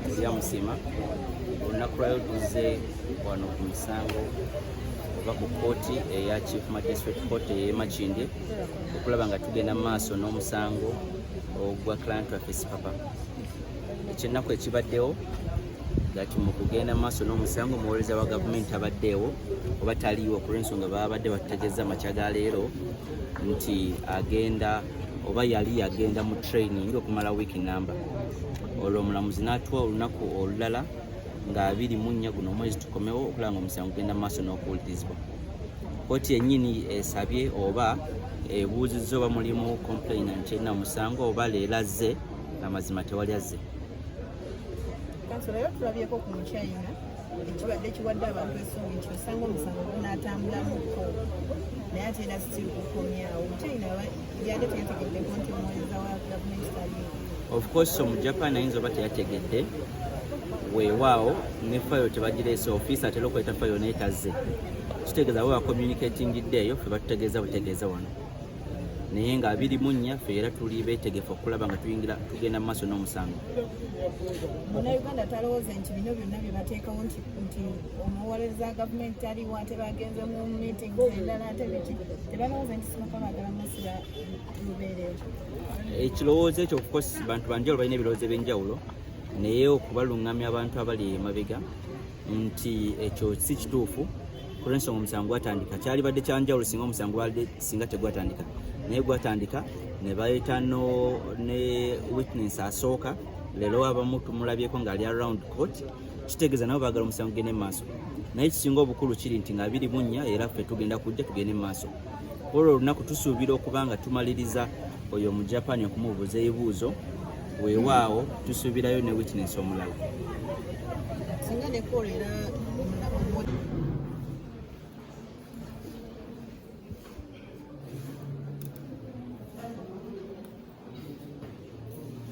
Ebyaa Musima olunaku lwayo tuzze wano ku musango oba ku kooti eya Chief Magistrate Court ey'e Makindye okulaba nga tugenda mu maaso n'omusango ogwa client waffe Sipapa. Ekyennaku ekibaddewo gati mu kugenda mu maaso n'omusango omuwolereza wa gavumenti abaddeewo oba taliiwo ku lw'ensonga babadde batutegeeza makya ga leero nti agenda oba yali agenda mu training okumala wiiki namba. Olwo omulamuzi n'atuwa olunaku olulala nga 24 guno omwezi tukomewo okulaba nga omusango genda mu maaso n'okuwulirizibwa. Kooti yennyini esabye oba ebuuzizza oba mulimu complainant erina omusango oba leero azze amazima tewali azze. Kansula, tulabyeko ku mukyayina ekibadde kiwadde abantu essuubi nti osanga omusango gunaatambulamuko naye ate era sitiri kukomyawo. Omukyayina yadde teyategeddeko nti omuweereza wa gavumenti taliiwo. Of course omu Japan ayinza oba teyategedde weewaawo ne fayo tebagireese ofiisi atera okweta fayo naye tazze. Kitegeeza bwe bacommunicatingidde eyo ffe batutegeeza butegeeza wano. Naye nga 24 ffe era tuli beetegefu okulaba nga tugenda mu maaso n'omusango. Munnayuganda talowooza nti bino byonna bye bateekawo nti omuwolereza wa gavumenti taliwo ate bagenze mu meeting endala ate biki tebalowooza nti Sipapa baagala musira lubeerewo. Ekirowoozo ekyo okukosa bantu banjawulo balina ebirowoozo ebyenjawulo naye okubalungamya abantu abali emabega nti ekyo si kituufu ku lw'ensonga omusango gwatandika kyali badde kyanjawulo singa omusango singa tegwatandika naye gwatandika ne bayita ne witness asooka leero abamu tumulabyeko ng'ali around court kitegeeza nabo baagala omusango gende mu maaso naye ekisinga obukulu kiri nti nga 24 era ffe tugenda kujja tugende mu maaso. Olwo olunaku tusuubira okuba nga tumaliriza oyo mu Japan okumubuuza ebibuuzo weewaawo tusuubirayo ne witness omulala. Singa ne kolera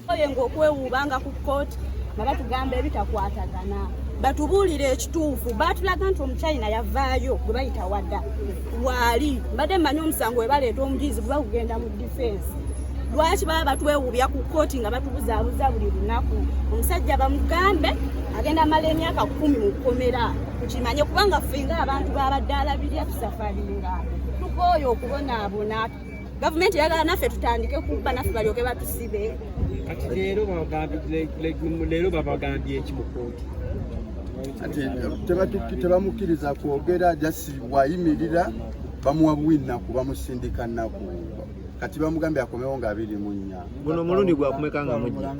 oyenga okwewuubanga ku kkooti nga batugamba ebitakwatagana batubuulire ekituufu. Batulaga nti omukyayina yavaayo gwe bayita wadda waali mbadde mmanyi omusango we baleeta omujulizi gwe bagugenda mu defense. Lwaki baba batwewuubya ku kkooti nga batubuzaabuza buli lunaku? Omusajja bamugambe agenda amala emyaka 10 mu kkomera tukimanye kubanga ffe ng'abantu babadde alabirya tusafalinga tukooye okubonaabona. Gavumenti yagala naffe tutandike kubba naffe balyoke batusibe. Kati leero babagambye eki mu kkooti? Ati tebamukkiriza kwogera jasi wayimirira bamuwa bwinnaku bamusindika nnaku kati bamugambye akomewo nga 24. Guno mulundi gwakumeka nga mujja?